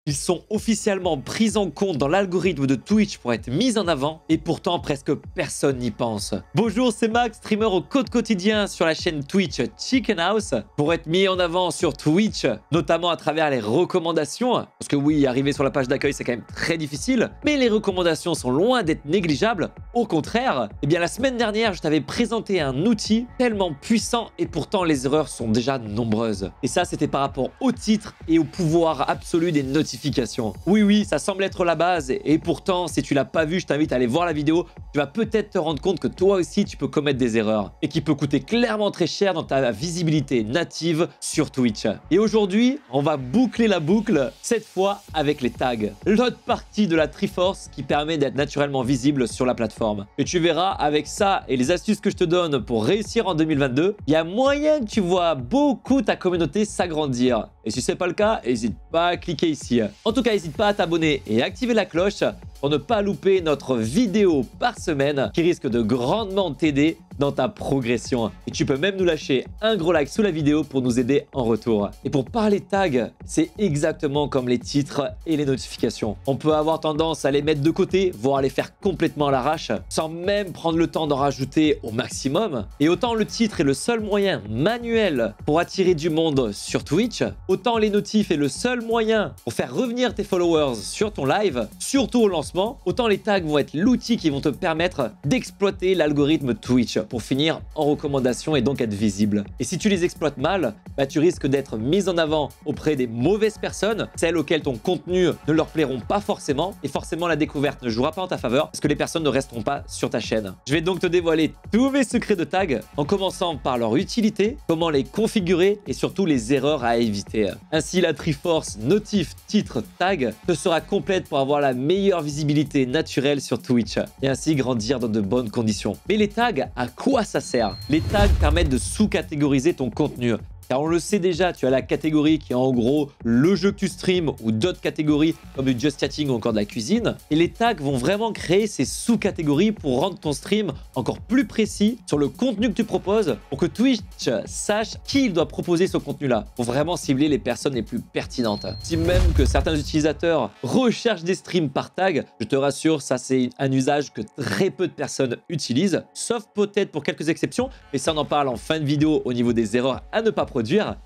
Ils sont officiellement pris en compte dans l'algorithme de Twitch pour être mis en avant et pourtant presque personne n'y pense. Bonjour, c'est Max, streamer au code quotidien sur la chaîne Twitch Chicken House pour être mis en avant sur Twitch, notamment à travers les recommandations. Parce que oui, arriver sur la page d'accueil, c'est quand même très difficile, mais les recommandations sont loin d'être négligeables. Au contraire, eh bien la semaine dernière, je t'avais présenté un outil tellement puissant et pourtant les erreurs sont déjà nombreuses. Et ça, c'était par rapport au titre et au pouvoir absolu des notifications. Oui, ça semble être la base et pourtant, si tu l'as pas vu, je t'invite à aller voir la vidéo. Tu vas peut-être te rendre compte que toi aussi, tu peux commettre des erreurs et qui peut coûter clairement très cher dans ta visibilité native sur Twitch. Et aujourd'hui, on va boucler la boucle, cette fois avec les tags. L'autre partie de la Triforce qui permet d'être naturellement visible sur la plateforme. Et tu verras, avec ça et les astuces que je te donne pour réussir en 2022, il y a moyen que tu vois beaucoup ta communauté s'agrandir. Et si ce n'est pas le cas, n'hésite pas à cliquer ici. En tout cas, n'hésite pas à t'abonner et activer la cloche pour ne pas louper notre vidéo par semaine qui risque de grandement t'aider dans ta progression. Et tu peux même nous lâcher un gros like sous la vidéo pour nous aider en retour. Et pour parler tag, c'est exactement comme les titres et les notifications. On peut avoir tendance à les mettre de côté, voire les faire complètement à l'arrache, sans même prendre le temps d'en rajouter au maximum. Et autant le titre est le seul moyen manuel pour attirer du monde sur Twitch, autant les notifs est le seul moyen pour faire revenir tes followers sur ton live, surtout au lancement, autant les tags vont être l'outil qui vont te permettre d'exploiter l'algorithme Twitch pour finir en recommandation et donc être visible. Et si tu les exploites mal, tu risques d'être mis en avant auprès des mauvaises personnes, celles auxquelles ton contenu ne leur plairont pas forcément, et forcément la découverte ne jouera pas en ta faveur parce que les personnes ne resteront pas sur ta chaîne. Je vais donc te dévoiler tous mes secrets de tag, en commençant par leur utilité, comment les configurer et surtout les erreurs à éviter. Ainsi, la Triforce notif, titre, tag te sera complète pour avoir la meilleure visibilité naturelle sur Twitch et ainsi grandir dans de bonnes conditions. Mais les tags, à quoi ça sert? Les tags permettent de sous-catégoriser ton contenu. Car on le sait déjà, tu as la catégorie qui est en gros le jeu que tu streams ou d'autres catégories comme du just chatting ou encore de la cuisine. Et les tags vont vraiment créer ces sous-catégories pour rendre ton stream encore plus précis sur le contenu que tu proposes pour que Twitch sache qui il doit proposer ce contenu-là pour vraiment cibler les personnes les plus pertinentes. Si même que certains utilisateurs recherchent des streams par tag, je te rassure, ça c'est un usage que très peu de personnes utilisent, sauf peut-être pour quelques exceptions, mais ça on en parle en fin de vidéo au niveau des erreurs à ne pas produire.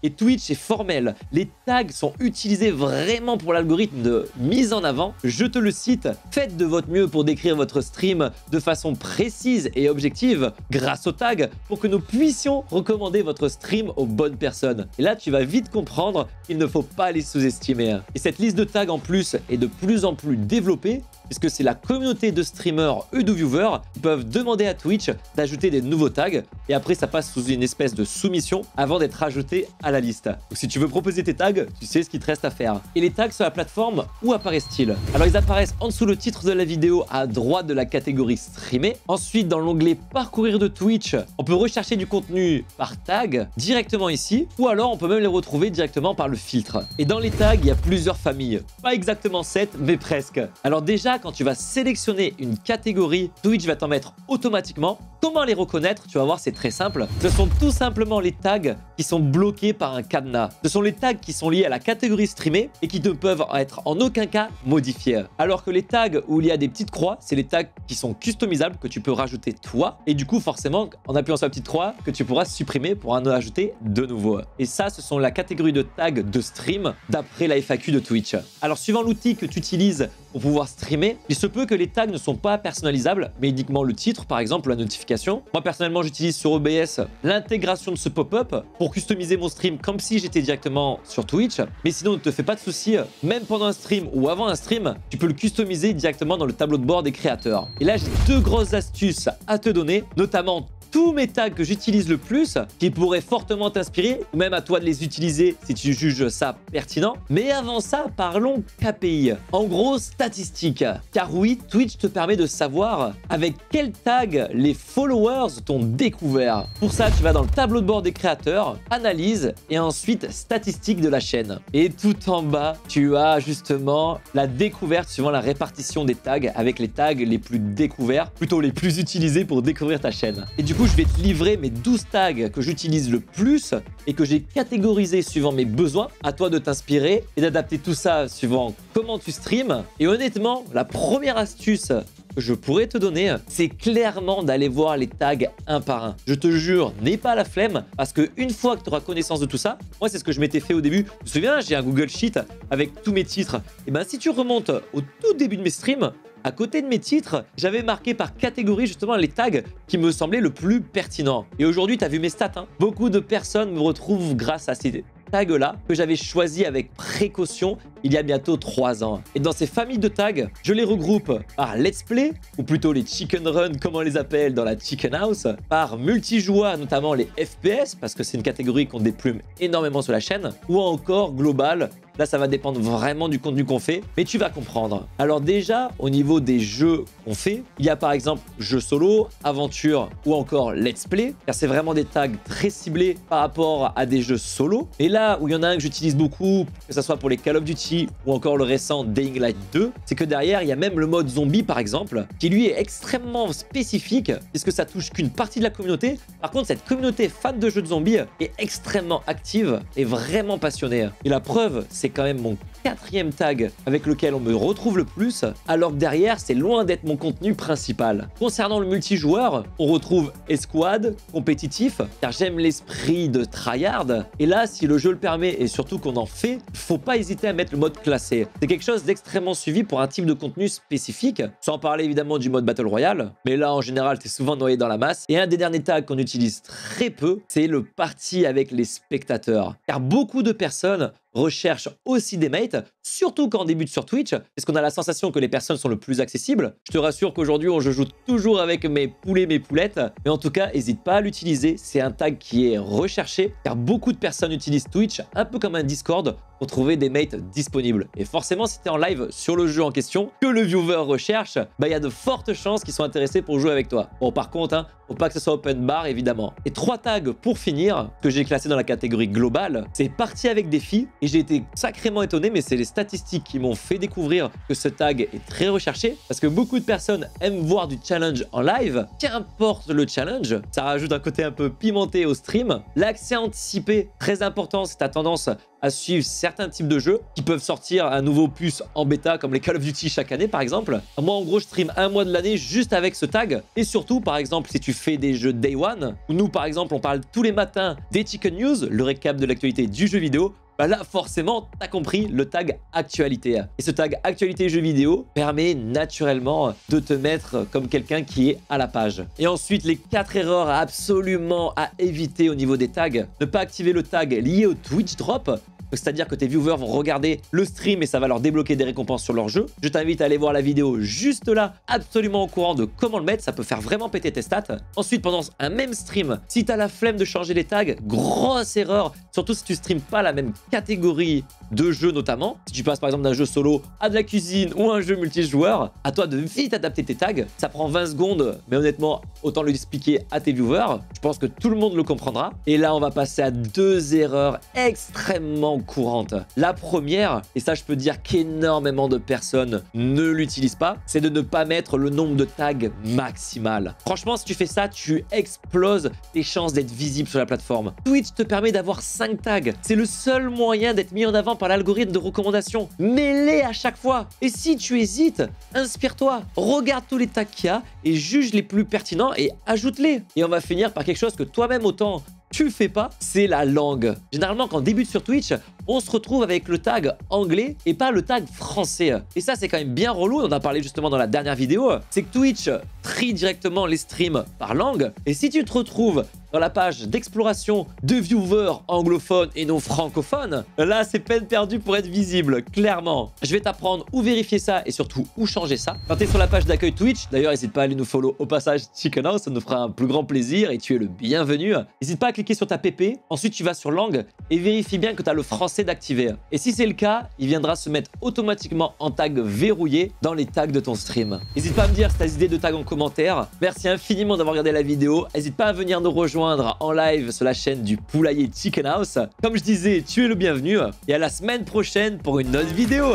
Et Twitch est formel. Les tags sont utilisés vraiment pour l'algorithme de mise en avant. Je te le cite, faites de votre mieux pour décrire votre stream de façon précise et objective grâce aux tags pour que nous puissions recommander votre stream aux bonnes personnes. Et là, tu vas vite comprendre qu'il ne faut pas les sous-estimer. Et cette liste de tags en plus est de plus en plus développée puisque c'est la communauté de streamers et de viewers qui peuvent demander à Twitch d'ajouter des nouveaux tags et après ça passe sous une espèce de soumission avant d'être ajouté à la liste. Donc si tu veux proposer tes tags, tu sais ce qu'il te reste à faire. Et les tags sur la plateforme, où apparaissent-ils? Alors ils apparaissent en dessous le titre de la vidéo à droite de la catégorie streamée. Ensuite dans l'onglet parcourir de Twitch, on peut rechercher du contenu par tag directement ici ou alors on peut même les retrouver directement par le filtre. Et dans les tags, il y a plusieurs familles. Pas exactement 7 mais presque. Alors déjà quand tu vas sélectionner une catégorie, Twitch va t'en mettre automatiquement. Comment les reconnaître? Tu vas voir, c'est très simple. Ce sont tout simplement les tags qui sont bloqués par un cadenas. Ce sont les tags qui sont liés à la catégorie streamée et qui ne peuvent être en aucun cas modifiés. Alors que les tags où il y a des petites croix, c'est les tags qui sont customisables que tu peux rajouter toi. Et du coup, forcément, en appuyant sur la petite croix, que tu pourras supprimer pour en ajouter de nouveau. Et ça, ce sont la catégorie de tags de stream d'après la FAQ de Twitch. Alors, suivant l'outil que tu utilises pour pouvoir streamer, il se peut que les tags ne sont pas personnalisables, mais uniquement le titre, par exemple, la notification. Moi, personnellement, j'utilise sur OBS l'intégration de ce pop-up pour customiser mon stream comme si j'étais directement sur Twitch. Mais sinon, ne te fais pas de soucis, même pendant un stream ou avant un stream, tu peux le customiser directement dans le tableau de bord des créateurs. Et là, j'ai deux grosses astuces à te donner, notamment tous mes tags que j'utilise le plus, qui pourraient fortement t'inspirer, ou même à toi de les utiliser si tu juges ça pertinent. Mais avant ça, parlons KPI. En gros, statistiques. Car oui, Twitch te permet de savoir avec quel tag les followers t'ont découvert. Pour ça, tu vas dans le tableau de bord des créateurs, analyse et ensuite statistiques de la chaîne. Et tout en bas, tu as justement la découverte suivant la répartition des tags avec les tags les plus découverts, plutôt les plus utilisés pour découvrir ta chaîne. Et du coup, coup, je vais te livrer mes 12 tags que j'utilise le plus et que j'ai catégorisés suivant mes besoins. À toi de t'inspirer et d'adapter tout ça suivant comment tu streams. Et honnêtement, la première astuce que je pourrais te donner, c'est clairement d'aller voir les tags un par un. Je te jure, n'aie pas la flemme, parce qu'une fois que tu auras connaissance de tout ça, moi c'est ce que je m'étais fait au début. Tu te souviens, j'ai un Google Sheet avec tous mes titres. Et bien si tu remontes au tout début de mes streams, à côté de mes titres, j'avais marqué par catégorie justement les tags qui me semblaient le plus pertinents. Et aujourd'hui, tu as vu mes stats, hein. Beaucoup de personnes me retrouvent grâce à ces tags-là que j'avais choisi avec précaution il y a bientôt 3 ans. Et dans ces familles de tags, je les regroupe par Let's Play, ou plutôt les Chicken Run comme on les appelle dans la Chicken House, par multijoueur, notamment les FPS, parce que c'est une catégorie qu'on déplume énormément sur la chaîne, ou encore global. Là, ça va dépendre vraiment du contenu qu'on fait, mais tu vas comprendre. Alors déjà, au niveau des jeux qu'on fait, il y a par exemple jeux solo, aventure ou encore let's play, car c'est vraiment des tags très ciblés par rapport à des jeux solo. Et là où il y en a un que j'utilise beaucoup, que ce soit pour les Call of Duty ou encore le récent Dying Light 2, c'est que derrière, il y a même le mode zombie par exemple, qui lui est extrêmement spécifique, puisque ça touche qu'une partie de la communauté. Par contre, cette communauté fan de jeux de zombies est extrêmement active et vraiment passionnée. Et la preuve, c'est quand même mon 4e tag avec lequel on me retrouve le plus, alors que derrière, c'est loin d'être mon contenu principal. Concernant le multijoueur, on retrouve escouade, compétitif, car j'aime l'esprit de tryhard. Et là, si le jeu le permet et surtout qu'on en fait, faut pas hésiter à mettre le mode classé. C'est quelque chose d'extrêmement suivi pour un type de contenu spécifique, sans parler évidemment du mode Battle Royale, mais là, en général, t'es souvent noyé dans la masse. Et un des derniers tags qu'on utilise très peu, c'est le parti avec les spectateurs. Car beaucoup de personnes recherche aussi des mates, surtout quand on débute sur Twitch, parce qu'on a la sensation que les personnes sont le plus accessibles. Je te rassure qu'aujourd'hui, je joue toujours avec mes poulets, mes poulettes, mais en tout cas, n'hésite pas à l'utiliser. C'est un tag qui est recherché, car beaucoup de personnes utilisent Twitch un peu comme un Discord pour trouver des mates disponibles. Et forcément, si tu es en live sur le jeu en question, que le viewer recherche, il y a de fortes chances qu'ils soient intéressés pour jouer avec toi. Bon, par contre, faut pas que ce soit open bar, évidemment. Et 3 tags pour finir, que j'ai classés dans la catégorie globale, c'est parti avec défi. Et j'ai été sacrément étonné, mais c'est les statistiques qui m'ont fait découvrir que ce tag est très recherché, parce que beaucoup de personnes aiment voir du challenge en live. Qu'importe le challenge, ça rajoute un côté un peu pimenté au stream. L'accès anticipé, très important, c'est ta tendance à suivre certains types de jeux qui peuvent sortir un nouveau opus en bêta comme les Call of Duty chaque année par exemple. Moi en gros je stream un mois de l'année juste avec ce tag, et surtout par exemple si tu fais des jeux Day One, où nous par exemple on parle tous les matins des Chicken News, le récap de l'actualité du jeu vidéo, là forcément t'as compris le tag actualité. Et ce tag actualité jeux vidéo permet naturellement de te mettre comme quelqu'un qui est à la page. Et ensuite les 4 erreurs absolument à éviter au niveau des tags: ne pas activer le tag lié au Twitch drop, c'est-à-dire que tes viewers vont regarder le stream et ça va leur débloquer des récompenses sur leur jeu. Je t'invite à aller voir la vidéo juste là, absolument au courant de comment le mettre, ça peut faire vraiment péter tes stats. Ensuite, pendant un même stream, si tu as la flemme de changer les tags, grosse erreur, surtout si tu streams pas la même catégorie de jeux notamment. Si tu passes par exemple d'un jeu solo à de la cuisine ou un jeu multijoueur, à toi de vite adapter tes tags. Ça prend 20 secondes, mais honnêtement, autant l'expliquer à tes viewers. Je pense que tout le monde le comprendra. Et là, on va passer à 2 erreurs extrêmement courantes. La première, et ça je peux dire qu'énormément de personnes ne l'utilisent pas, c'est de ne pas mettre le nombre de tags maximal. Franchement, si tu fais ça, tu exploses tes chances d'être visible sur la plateforme. Twitch te permet d'avoir 5 tags. C'est le seul moyen d'être mis en avant par l'algorithme de recommandation. Mets-les à chaque fois. Et si tu hésites, inspire-toi. Regarde tous les tags qu'il y a et juge les plus pertinents et ajoute-les. Et on va finir par quelque chose que toi-même autant tu le fais pas, c'est la langue. Généralement, quand on débute sur Twitch, on se retrouve avec le tag anglais et pas le tag français. Et ça, c'est quand même bien relou. On en a parlé justement dans la dernière vidéo. C'est que Twitch trie directement les streams par langue. Et si tu te retrouves dans la page d'exploration de viewers anglophones et non francophones, là, c'est peine perdue pour être visible, clairement. Je vais t'apprendre où vérifier ça et surtout où changer ça. Quand tu es sur la page d'accueil Twitch, d'ailleurs, n'hésite pas à aller nous follow au passage Chicken House, ça nous fera un plus grand plaisir et tu es le bienvenu. N'hésite pas à cliquer sur ta PP, ensuite tu vas sur langue et vérifie bien que tu as le français d'activer. Et si c'est le cas, il viendra se mettre automatiquement en tag verrouillé dans les tags de ton stream. N'hésite pas à me dire si tu as des idées de tags en commentaire. Merci infiniment d'avoir regardé la vidéo. N'hésite pas à venir nous rejoindre en live sur la chaîne du Poulailler Chicken House. Comme je disais, tu es le bienvenu et à la semaine prochaine pour une autre vidéo.